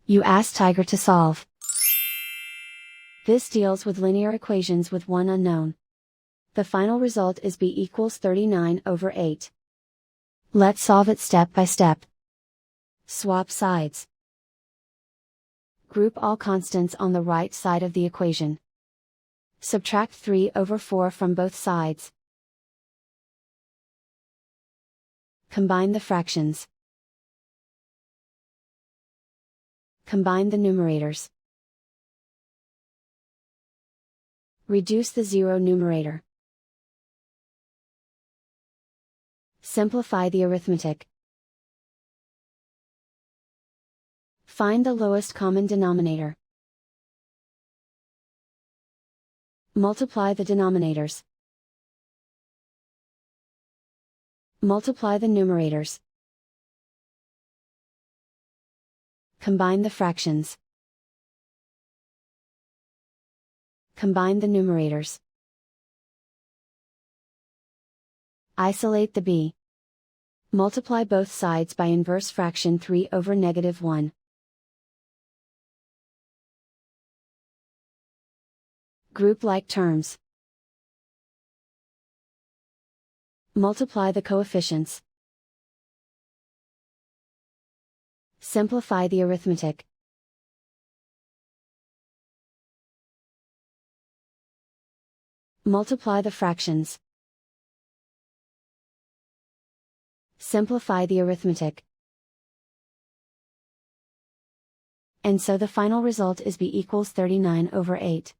You ask Tiger to solve. This deals with linear equations with one unknown. The final result is b equals 39/8. Let's solve it step by step. Swap sides. Group all constants on the right side of the equation. Subtract 3/4 from both sides. Combine the fractions. Combine the numerators. Reduce the zero numerator. Simplify the arithmetic. Find the lowest common denominator. Multiply the denominators. Multiply the numerators. Combine the fractions. Combine the numerators. Isolate the b. Multiply both sides by inverse fraction 3/-1. Group like terms. Multiply the coefficients. Simplify the arithmetic. Multiply the fractions. Simplify the arithmetic. And so the final result is b equals 39/8.